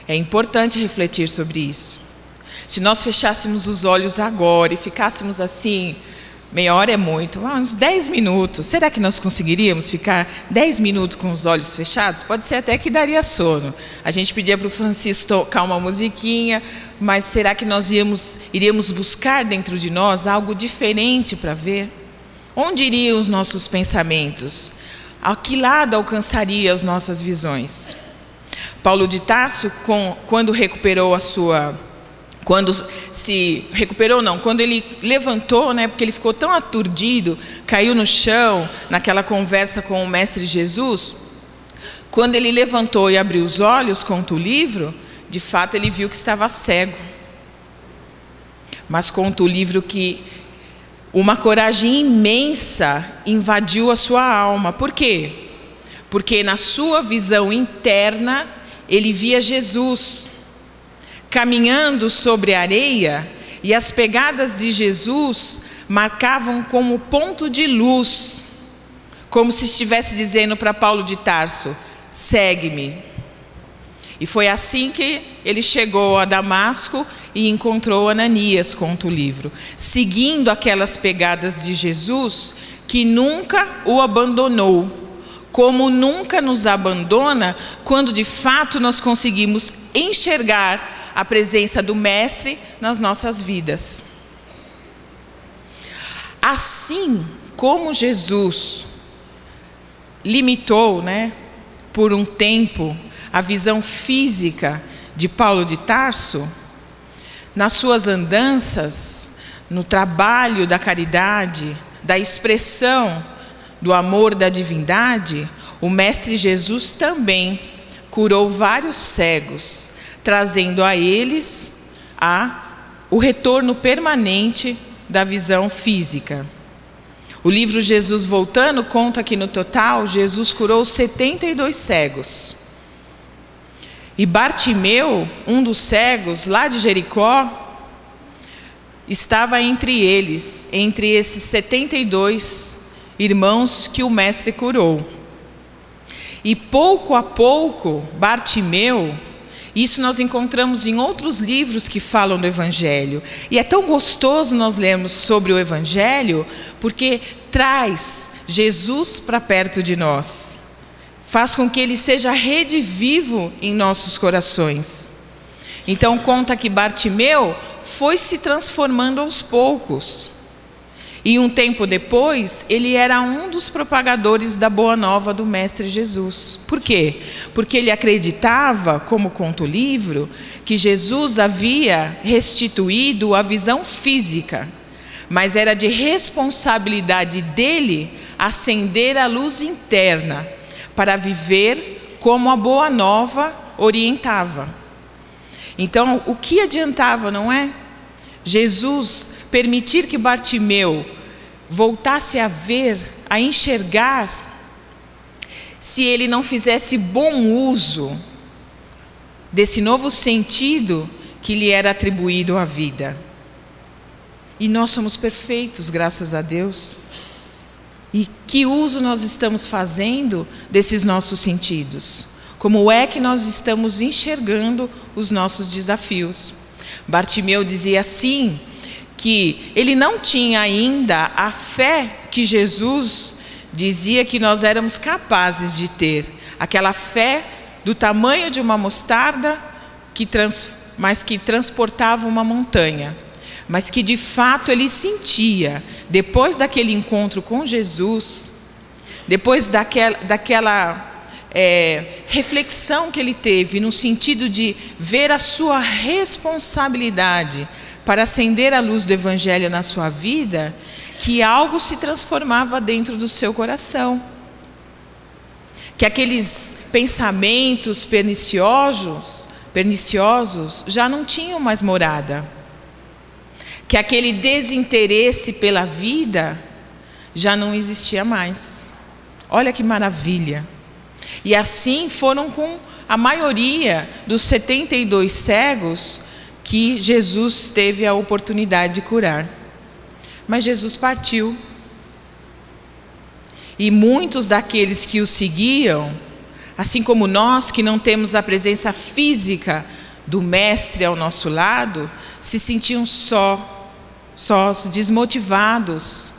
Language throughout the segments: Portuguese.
É importante refletir sobre isso. Se nós fechássemos os olhos agora e ficássemos assim, meia hora é muito, uns 10 minutos, será que nós conseguiríamos ficar 10 minutos com os olhos fechados? Pode ser até que daria sono. A gente pedia para o Francisco tocar uma musiquinha, mas será que nós iríamos buscar dentro de nós algo diferente para ver? Onde iriam os nossos pensamentos? A que lado alcançaria as nossas visões? Paulo de Tarso, quando recuperou a sua... Quando ele levantou, porque ele ficou tão aturdido, caiu no chão, naquela conversa com o Mestre Jesus, quando ele levantou e abriu os olhos, conta o livro, de fato ele viu que estava cego. Mas conta o livro que uma coragem imensa invadiu a sua alma. Por quê? Porque na sua visão interna, ele via Jesus caminhando sobre a areia, e as pegadas de Jesus marcavam como ponto de luz, como se estivesse dizendo para Paulo de Tarso: segue-me. E foi assim que ele chegou a Damasco e encontrou Ananias, conta o livro, seguindo aquelas pegadas de Jesus, que nunca o abandonou, como nunca nos abandona quando de fato nós conseguimos enxergar a presença do Mestre nas nossas vidas. Assim como Jesus limitou, por um tempo, a visão física de Paulo de Tarso, nas suas andanças, no trabalho da caridade, da expressão do amor da divindade, o Mestre Jesus também curou vários cegos, trazendo a eles o retorno permanente da visão física. O livro Jesus Voltando conta que no total Jesus curou 72 cegos. E Bartimeu, um dos cegos lá de Jericó, estava entre eles, entre esses 72 irmãos que o Mestre curou. E pouco a pouco, Bartimeu... Isso nós encontramos em outros livros que falam do Evangelho. E é tão gostoso nós lermos sobre o Evangelho, porque traz Jesus para perto de nós. Faz com que ele seja redivivo em nossos corações. Então conta que Bartimeu foi se transformando aos poucos. E um tempo depois, ele era um dos propagadores da Boa Nova do Mestre Jesus. Por quê? Porque ele acreditava, como conta o livro, que Jesus havia restituído a visão física, mas era de responsabilidade dele acender a luz interna, para viver como a Boa Nova orientava. Então, o que adiantava, não é? Jesus permitir que Bartimeu voltasse a ver, a enxergar, se ele não fizesse bom uso desse novo sentido que lhe era atribuído à vida. E nós somos perfeitos, graças a Deus. E que uso nós estamos fazendo desses nossos sentidos? Como é que nós estamos enxergando os nossos desafios? Bartimeu dizia assim, que ele não tinha ainda a fé que Jesus dizia que nós éramos capazes de ter. Aquela fé do tamanho de uma mostarda, mas que transportava uma montanha. Mas que de fato ele sentia, depois daquele encontro com Jesus, depois daquela reflexão que ele teve, no sentido de ver a sua responsabilidade para acender a luz do Evangelho na sua vida, que algo se transformava dentro do seu coração. Que aqueles pensamentos perniciosos já não tinham mais morada. Que aquele desinteresse pela vida já não existia mais. Olha que maravilha! E assim foram com a maioria dos 72 cegos que Jesus teve a oportunidade de curar. Mas Jesus partiu. E muitos daqueles que o seguiam assim como nós que não temos a presença física do Mestre ao nosso lado, se sentiam sós, desmotivados.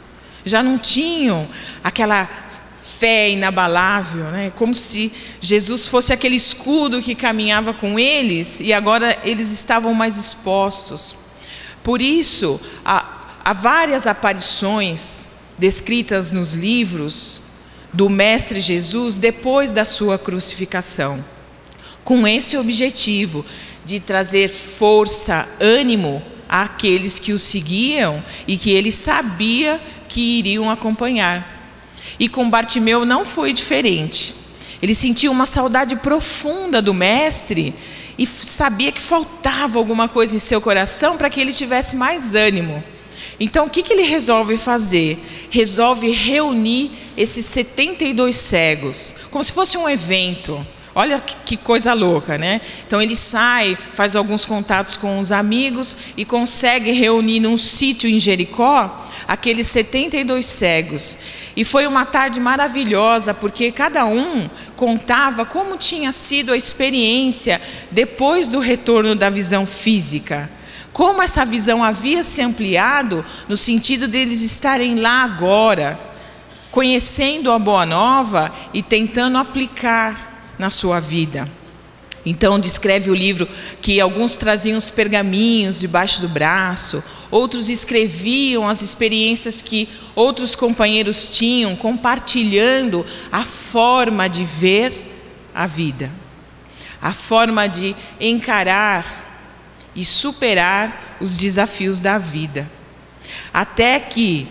Já não tinham aquela fé inabalável, né? Como se Jesus fosse aquele escudo que caminhava com eles e agora eles estavam mais expostos. Por isso, há várias aparições descritas nos livros do Mestre Jesus depois da sua crucificação, com esse objetivo de trazer força, ânimo àqueles que o seguiam e que ele sabia que iriam acompanhar. E com Bartimeu não foi diferente. Ele sentia uma saudade profunda do Mestre e sabia que faltava alguma coisa em seu coração para que ele tivesse mais ânimo. Então, o que ele resolve fazer? Resolve reunir esses 72 cegos, como se fosse um evento. Olha que coisa louca, né? Então ele sai, faz alguns contatos com os amigos e consegue reunir num sítio em Jericó aqueles 72 cegos. E foi uma tarde maravilhosa, porque cada um contava como tinha sido a experiência depois do retorno da visão física. Como essa visão havia se ampliado no sentido deles estarem lá agora, conhecendo a Boa Nova e tentando aplicar na sua vida. Então descreve o livro que alguns traziam os pergaminhos debaixo do braço, outros escreviam as experiências que outros companheiros tinham, compartilhando a forma de ver a vida, a forma de encarar e superar os desafios da vida. Até que,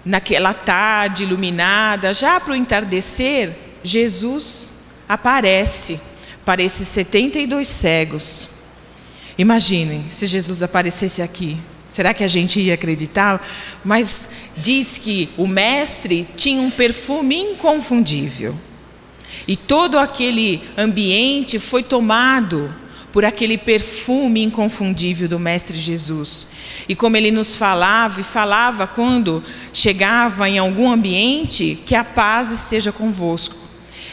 naquela tarde iluminada, já para o entardecer, Jesus aparece para esses 72 cegos. Imaginem, se Jesus aparecesse aqui, será que a gente ia acreditar? Mas diz que o Mestre tinha um perfume inconfundível. E todo aquele ambiente foi tomado por aquele perfume inconfundível do Mestre Jesus. E como ele nos falava, e falava quando chegava em algum ambiente, que a paz esteja convosco.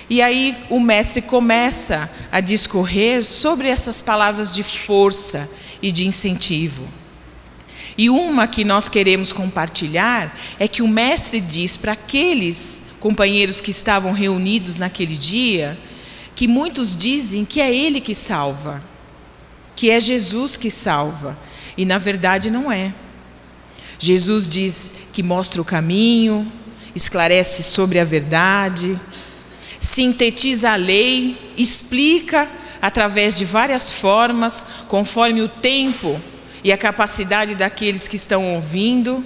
E aí o Mestre começa a discorrer sobre essas palavras de força e de incentivo. E uma que nós queremos compartilhar é que o Mestre diz para aqueles companheiros que estavam reunidos naquele dia, que muitos dizem que é Ele que salva, que é Jesus que salva, e na verdade não é. Jesus diz que mostra o caminho, esclarece sobre a verdade, sintetiza a lei, explica através de várias formas, conforme o tempo e a capacidade daqueles que estão ouvindo,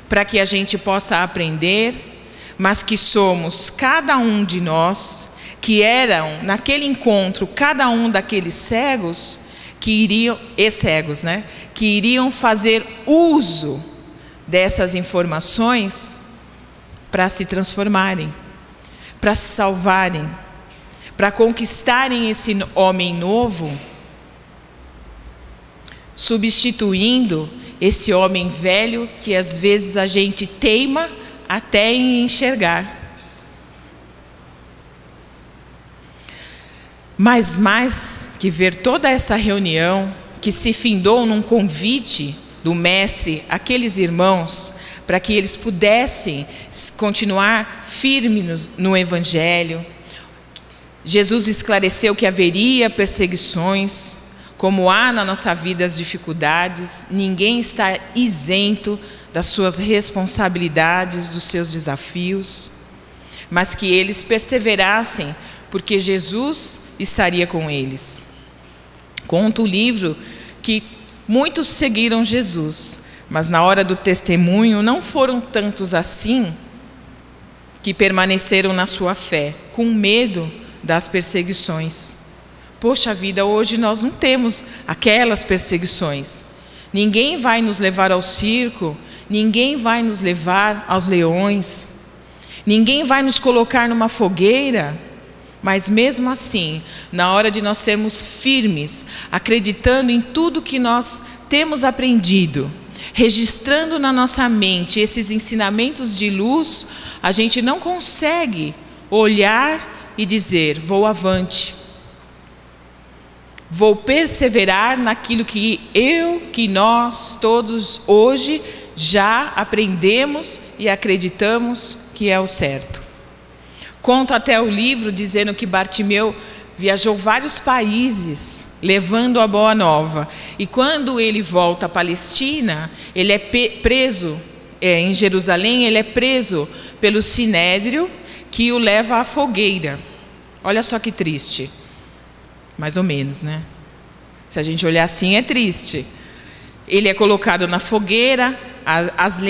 para que a gente possa aprender, mas que somos cada um de nós, que eram naquele encontro, cada um daqueles cegos, que iriam fazer uso dessas informações para se transformarem, para se salvarem, para conquistarem esse homem novo, substituindo esse homem velho que às vezes a gente teima até em enxergar. Mas mais que ver toda essa reunião, que se findou num convite do Mestre àqueles irmãos, para que eles pudessem continuar firmes no Evangelho. Jesus esclareceu que haveria perseguições, como há na nossa vida as dificuldades, ninguém está isento das suas responsabilidades, dos seus desafios, mas que eles perseverassem, porque Jesus estaria com eles. Conta o livro que muitos seguiram Jesus, mas na hora do testemunho não foram tantos assim que permaneceram na sua fé, com medo das perseguições. Poxa vida, hoje nós não temos aquelas perseguições. Ninguém vai nos levar ao circo, ninguém vai nos levar aos leões, ninguém vai nos colocar numa fogueira. Mas mesmo assim, na hora de nós sermos firmes, acreditando em tudo que nós temos aprendido, registrando na nossa mente esses ensinamentos de luz, a gente não consegue olhar e dizer: vou avante. Vou perseverar naquilo que nós todos hoje já aprendemos e acreditamos que é o certo. Conta até o livro dizendo que Bartimeu viajou vários países levando a boa nova. E quando ele volta à Palestina, ele é preso em Jerusalém, ele é preso pelo Sinédrio, que o leva à fogueira. Olha só que triste. Mais ou menos, né? Se a gente olhar assim, é triste. Ele é colocado na fogueira, as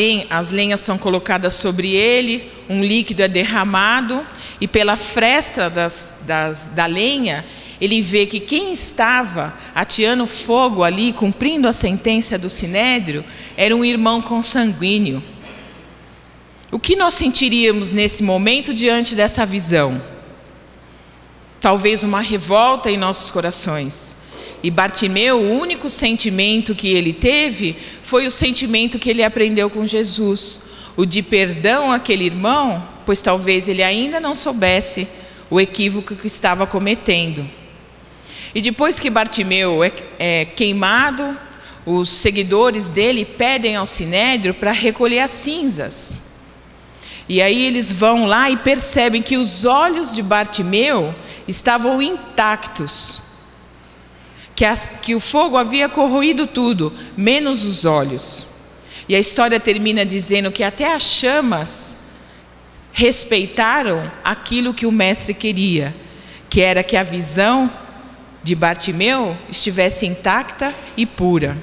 lenhas são colocadas sobre ele, um líquido é derramado, e pela fresta da lenha, ele vê que quem estava ateando fogo ali, cumprindo a sentença do Sinédrio, era um irmão consanguíneo. O que nós sentiríamos nesse momento diante dessa visão? Talvez uma revolta em nossos corações. E Bartimeu, o único sentimento que ele teve foi o sentimento que ele aprendeu com Jesus, o de perdão àquele irmão, pois talvez ele ainda não soubesse o equívoco que estava cometendo. E depois que Bartimeu é queimado, os seguidores dele pedem ao Sinédrio para recolher as cinzas. E aí eles vão lá e percebem que os olhos de Bartimeu estavam intactos, que o fogo havia corroído tudo, menos os olhos. E a história termina dizendo que até as chamas respeitaram aquilo que o mestre queria, que era que a visão de Bartimeu estivesse intacta e pura.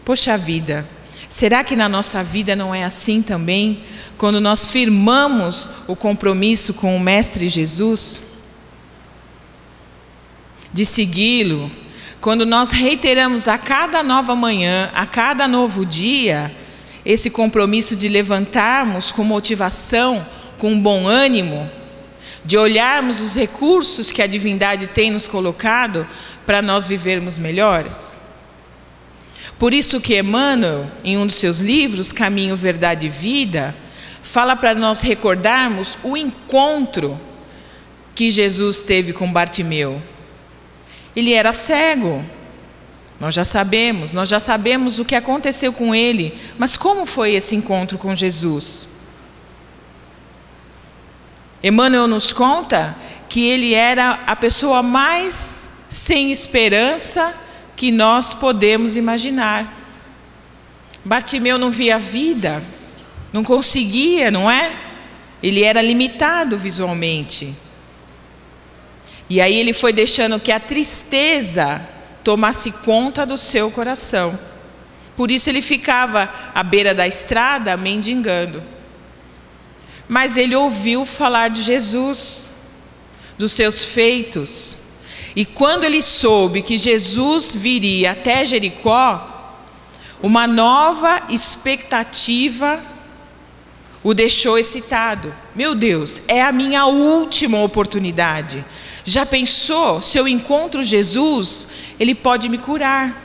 Poxa vida! Será que na nossa vida não é assim também? Quando nós firmamos o compromisso com o Mestre Jesus, de segui-lo, quando nós reiteramos a cada nova manhã, a cada novo dia, esse compromisso de levantarmos com motivação, com bom ânimo, de olharmos os recursos que a divindade tem nos colocado para nós vivermos melhores? Por isso que Emmanuel, em um dos seus livros, Caminho, Verdade e Vida, fala para nós recordarmos o encontro que Jesus teve com Bartimeu. Ele era cego, nós já sabemos o que aconteceu com ele, mas como foi esse encontro com Jesus? Emmanuel nos conta que ele era a pessoa mais sem esperança que nós podemos imaginar. Bartimeu não via vida, não conseguia, não é? Ele era limitado visualmente. E aí ele foi deixando que a tristeza tomasse conta do seu coração. Por isso ele ficava à beira da estrada mendigando. Mas ele ouviu falar de Jesus, dos seus feitos. E quando ele soube que Jesus viria até Jericó, uma nova expectativa o deixou excitado. Meu Deus, é a minha última oportunidade. Já pensou, se eu encontro Jesus, ele pode me curar.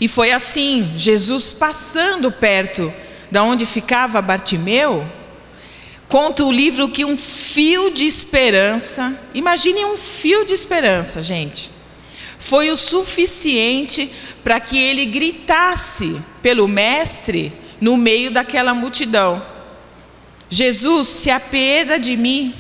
E foi assim, Jesus passando perto da onde ficava Bartimeu, conta o livro que um fio de esperança, imagine um fio de esperança, gente, foi o suficiente para que ele gritasse pelo mestre no meio daquela multidão: Jesus, se apieda de mim,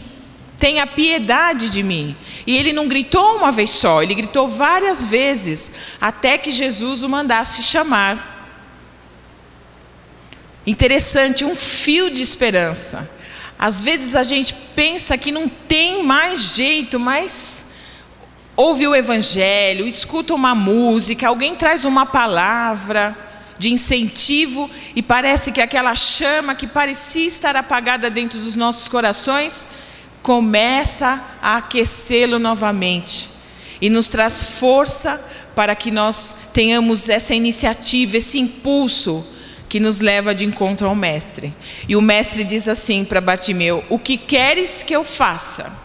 tenha piedade de mim. E ele não gritou uma vez só, ele gritou várias vezes, até que Jesus o mandasse chamar. Interessante, um fio de esperança. Às vezes a gente pensa que não tem mais jeito, mas ouve o evangelho, escuta uma música, alguém traz uma palavra de incentivo e parece que aquela chama que parecia estar apagada dentro dos nossos corações começa a aquecê-lo novamente e nos traz força para que nós tenhamos essa iniciativa, esse impulso que nos leva de encontro ao mestre. E o mestre diz assim para Bartimeu: o que queres que eu faça?